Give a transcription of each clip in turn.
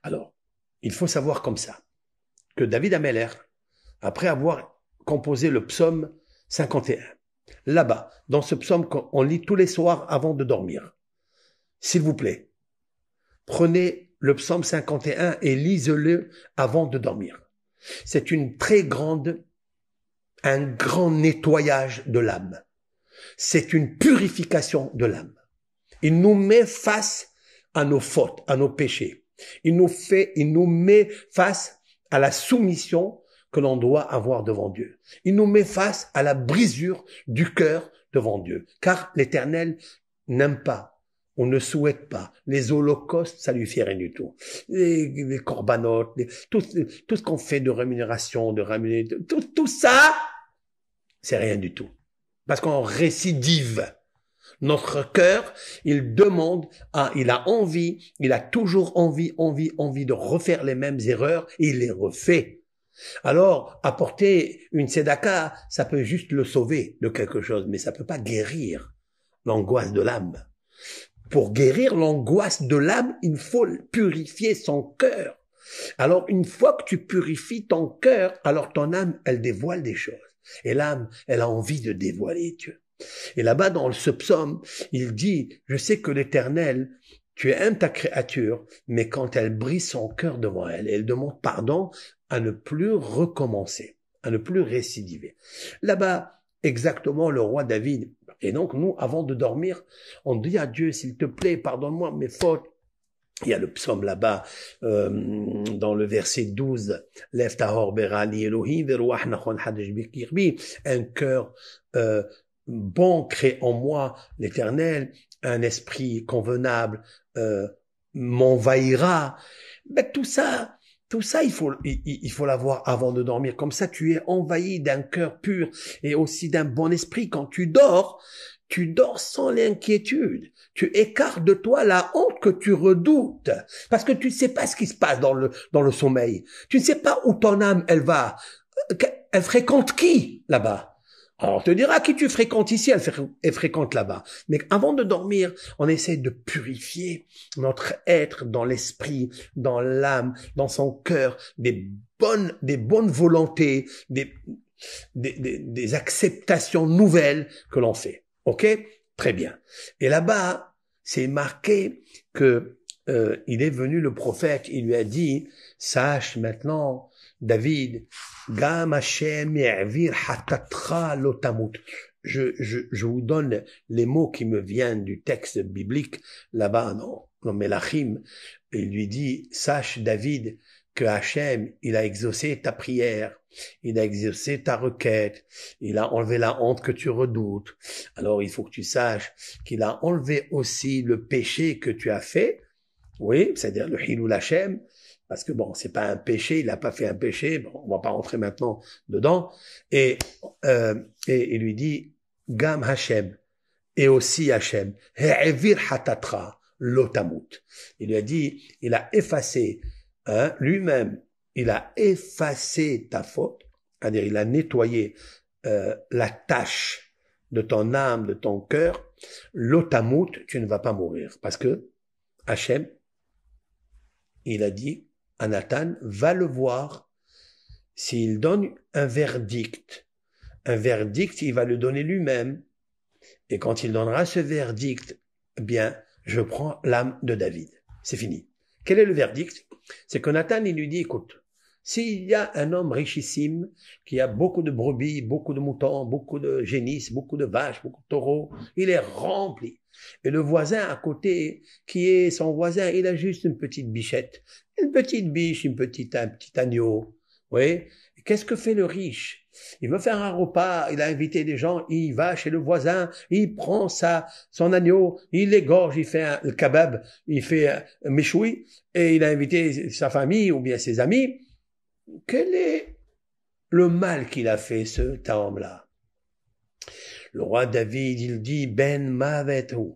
Alors, il faut savoir comme ça, que David Ameller, après avoir composé le psaume 51, là-bas, dans ce psaume qu'on lit tous les soirs avant de dormir, s'il vous plaît, prenez le psaume 51 et lisez-le avant de dormir. C'est un grand nettoyage de l'âme. C'est une purification de l'âme. Il nous met face à nos fautes, à nos péchés. Il nous met face à la soumission que l'on doit avoir devant Dieu. Il nous met face à la brisure du cœur devant Dieu. Car l'Éternel n'aime pas, on ne souhaite pas. Les holocaustes, ça lui fait rien du tout. Les corbanotes, tout ce qu'on fait de rémunération, tout ça, c'est rien du tout. Parce qu'on récidive. Notre cœur, il a envie, il a toujours envie de refaire les mêmes erreurs et il les refait. Alors, apporter une tzedaka, ça peut juste le sauver de quelque chose, mais ça peut pas guérir l'angoisse de l'âme. Pour guérir l'angoisse de l'âme, il faut purifier son cœur. Alors, une fois que tu purifies ton cœur, alors ton âme, elle dévoile des choses. Et l'âme, elle a envie de dévoiler Dieu. Et là-bas, dans ce psaume, il dit, je sais que l'Éternel, tu aimes ta créature, mais quand elle brise son cœur devant elle, elle demande pardon à ne plus recommencer, à ne plus récidiver. Là-bas, exactement, le roi David. Et donc, nous, avant de dormir, on dit à Dieu, s'il te plaît, pardonne-moi mes fautes. Il y a le psaume là-bas, dans le verset 12, Lève tahor berali Elohim, veruach nachon hadesh bikirbi, un cœur bon crée en moi l'Éternel, un esprit convenable m'envahira. Mais tout ça, il faut l'avoir avant de dormir. Comme ça, tu es envahi d'un cœur pur et aussi d'un bon esprit. Quand tu dors sans l'inquiétude. Tu écartes de toi la honte que tu redoutes. Parce que tu ne sais pas ce qui se passe dans le sommeil. Tu ne sais pas où ton âme, elle va. Elle fréquente qui, là-bas? Alors, on te dira qui tu fréquentes ici, elle fréquente là-bas. Mais avant de dormir, on essaie de purifier notre être dans l'esprit, dans l'âme, dans son cœur, des bonnes volontés, des acceptations nouvelles que l'on fait. Ok? Très bien. Et là-bas, c'est marqué que il est venu le prophète, il lui a dit, sache maintenant, David, Gam Hashem ya'vir hatatra lo tamut. Je vous donne les mots qui me viennent du texte biblique là-bas dans Melachim. Il lui dit, sache David que Hashem, il a exaucé ta prière, il a exaucé ta requête, il a enlevé la honte que tu redoutes. Alors il faut que tu saches qu'il a enlevé aussi le péché que tu as fait, oui, c'est-à-dire le Hilul Hashem, parce que bon, c'est pas un péché, il n'a pas fait un péché, bon, on va pas rentrer maintenant dedans, et il lui dit, Gam Hashem, et aussi Hashem, He'evir hatatra lotamut. Il lui a dit, il a effacé, lui-même, il a effacé ta faute, c'est-à-dire il a nettoyé la tâche de ton âme, de ton cœur, lotamut, tu ne vas pas mourir, parce que Hashem, il a dit à Nathan, va le voir, s'il donne un verdict, il va le donner lui-même, et quand il donnera ce verdict, eh bien, je prends l'âme de David. C'est fini. Quel est le verdict? C'est que Nathan, il lui dit, écoute, s'il y a un homme richissime, qui a beaucoup de brebis, beaucoup de moutons, beaucoup de génisses, beaucoup de vaches, beaucoup de taureaux, il est rempli. Et le voisin à côté, qui est son voisin, il a juste une petite bichette, une petite biche, un petit agneau. Oui. Qu'est-ce que fait le riche? Il veut faire un repas, il a invité des gens, il va chez le voisin, il prend son agneau, il l'égorge, il fait le kebab, il fait un méchoui, et il a invité sa famille ou bien ses amis. Quel est le mal qu'il a fait, cet homme-là? Le roi David, il dit, Ben Mavetu,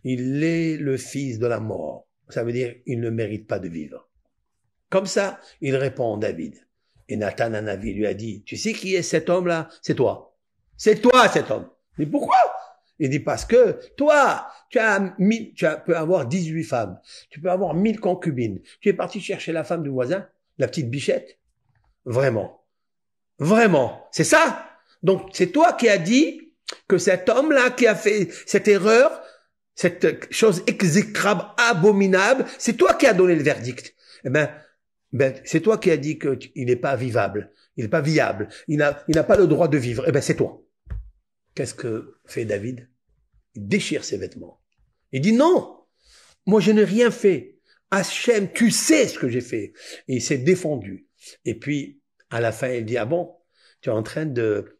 il est le fils de la mort. Ça veut dire, il ne mérite pas de vivre. Comme ça, il répond David. Et Nathan Hanavi lui a dit, tu sais qui est cet homme-là? C'est toi. C'est toi cet homme. Mais pourquoi? Il dit parce que toi, peux avoir 18 femmes, tu peux avoir 1000 concubines. Tu es parti chercher la femme du voisin, la petite bichette. Vraiment. Vraiment. C'est ça. Donc, c'est toi qui as dit que cet homme-là qui a fait cette erreur, cette chose exécrable, abominable, c'est toi qui as donné le verdict. Eh c'est toi qui as dit qu'il n'est pas vivable, il n'est pas viable, il n'a pas le droit de vivre. Eh ben, c'est toi. Qu'est-ce que fait David? Il déchire ses vêtements. Il dit non, moi je n'ai rien fait. Hachem, tu sais ce que j'ai fait. Et il s'est défendu. Et puis, à la fin, il dit, ah bon, tu es en train de,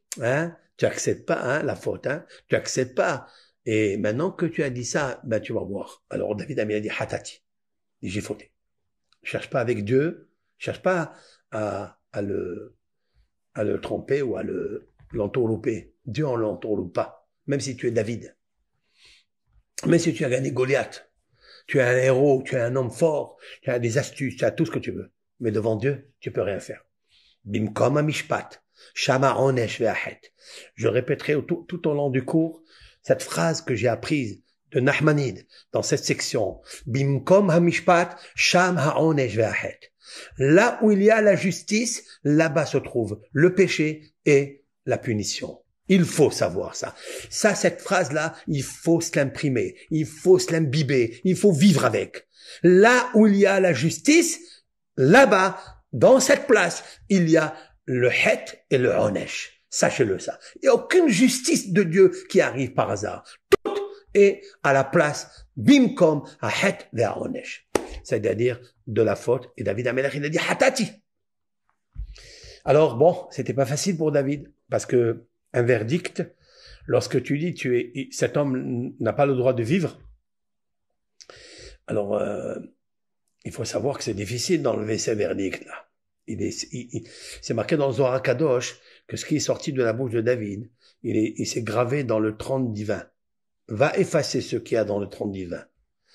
tu acceptes pas, la faute, tu acceptes pas. Et maintenant que tu as dit ça, ben, tu vas voir. Alors, David a dit, hatati. Il dit, j'ai fauté. Cherche pas avec Dieu, cherche pas à le tromper ou à l'entourlouper. Dieu en l'entourloupe pas. Même si tu es David. Même si tu as gagné Goliath. Tu es un héros, tu es un homme fort, tu as des astuces, tu as tout ce que tu veux. Mais devant Dieu, tu peux rien faire. Bimkom amishpat, shama onesh ve'ahet. Je répéterai tout au long du cours cette phrase que j'ai apprise de Nachmanide dans cette section. Bimkom hamishpat, sham ha'onesh ve'ahet. Là où il y a la justice, là-bas se trouve le péché et la punition. Il faut savoir ça. Ça, cette phrase-là, il faut se l'imprimer, il faut se l'imbiber, il faut vivre avec. Là où il y a la justice, là-bas, dans cette place, il y a le het et le onesh. Sachez-le ça. Il n'y a aucune justice de Dieu qui arrive par hasard. Tout est à la place bimkom a het ve onesh. C'est-à-dire de la faute. Et David Amelech, il a dit hatati. Alors bon, c'était pas facile pour David parce que un verdict, lorsque tu dis cet homme n'a pas le droit de vivre, alors il faut savoir que c'est difficile d'enlever ces verdicts-là. C'est marqué dans le Zohar Kadosh que ce qui est sorti de la bouche de David, il s'est gravé dans le trône divin. Va effacer ce qu'il y a dans le trône divin.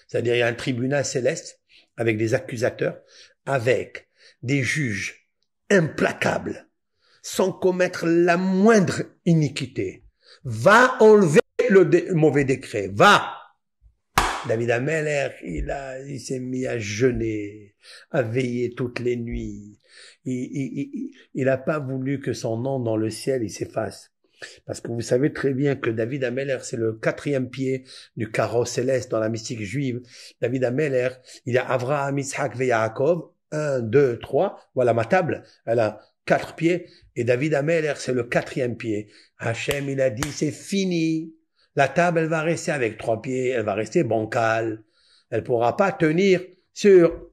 C'est-à-dire il y a un tribunal céleste avec des accusateurs, avec des juges implacables, sans commettre la moindre iniquité. Va enlever le mauvais décret. Va. David Amelech, il s'est mis à jeûner, à veiller toutes les nuits. Il n'a pas voulu que son nom dans le ciel, il s'efface. Parce que vous savez très bien que David Amelech, c'est le 4e pied du carrosse céleste dans la mystique juive. David Amelech, il y a Avraham, Yitzhak et Yaakov. 1, 2, 3. Voilà ma table. Elle a 4 pieds. Et David Amelech, c'est le 4e pied. Hachem, il a dit, c'est fini. La table, elle va rester avec 3 pieds. Elle va rester bancale. Elle pourra pas tenir sur...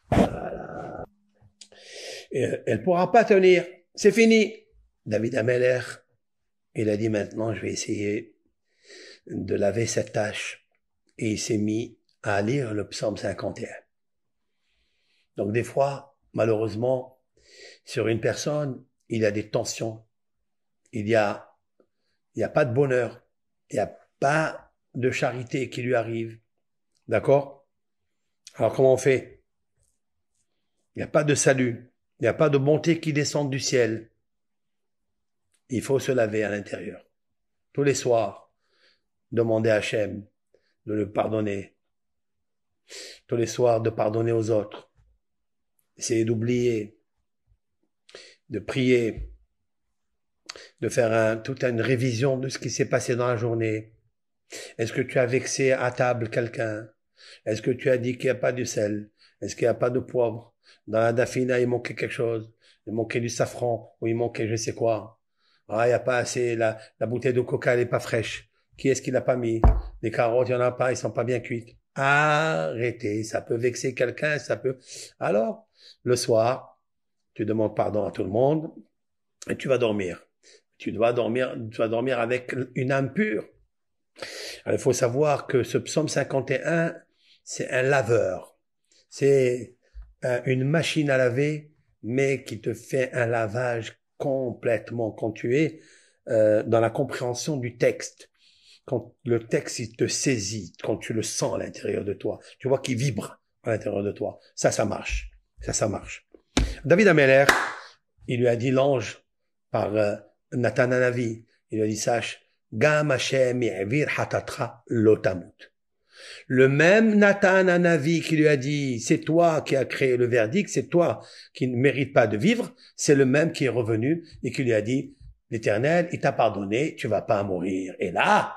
Voilà. Elle pourra pas tenir. C'est fini. David Amelech, il a dit maintenant, je vais essayer de laver cette tâche. Et il s'est mis à lire le psaume 51. Donc des fois, malheureusement, sur une personne, il y a des tensions. Il y a pas de bonheur. Il n'y a pas de charité qui lui arrive. D'accord? Alors comment on fait? Il n'y a pas de salut. Il n'y a pas de bonté qui descend du ciel. Il faut se laver à l'intérieur. Tous les soirs, demander à Hachem de le pardonner. Tous les soirs, de pardonner aux autres. Essayer d'oublier, de prier, de faire toute une révision de ce qui s'est passé dans la journée. Est-ce que tu as vexé à table quelqu'un? Est-ce que tu as dit qu'il n'y a pas de sel? Est-ce qu'il n'y a pas de poivre? Dans la dafina, il manquait quelque chose. Il manquait du safran, ou il manquait je sais quoi. Ah, il n'y a pas assez, la bouteille de coca, elle n'est pas fraîche. Qui est-ce qui l'a pas mis? Les carottes, il n'y en a pas, ils sont pas bien cuites. Arrêtez, ça peut vexer quelqu'un, ça peut... Alors, le soir, tu demandes pardon à tout le monde, et tu vas dormir. Tu vas dormir avec une âme pure. Alors, il faut savoir que ce psaume 51, c'est un laveur. C'est une machine à laver, mais qui te fait un lavage complètement quand tu es dans la compréhension du texte. Quand le texte, il te saisit, quand tu le sens à l'intérieur de toi. Tu vois qu'il vibre à l'intérieur de toi. Ça marche. Ça marche. David Amelech, il lui a dit l'ange par Nathan Hanavi. Il lui a dit, sache Gam Hashem ya'vir hatatra lo tamut. Le même Nathan Hanavi qui lui a dit, c'est toi qui as créé le verdict, c'est toi qui ne mérites pas de vivre, c'est le même qui est revenu et qui lui a dit, l'Éternel, il t'a pardonné, tu vas pas mourir. Et là,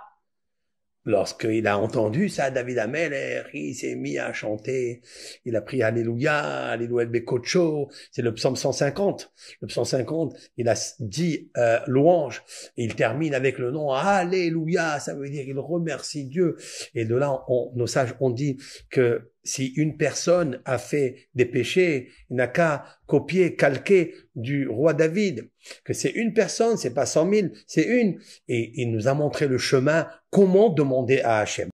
lorsqu'il a entendu ça, David Ameler, il s'est mis à chanter, il a pris Alléluia, Alléluia Bekocho, c'est le psaume 150. Le psaume 150, il a dit louange, et il termine avec le nom Alléluia, ça veut dire qu'il remercie Dieu. Et de là, nos sages ont dit que si une personne a fait des péchés, il n'a qu'à copier, calquer du roi David, que c'est une personne, c'est pas 100 000, c'est une. Et il nous a montré le chemin, comment demander à Hachem.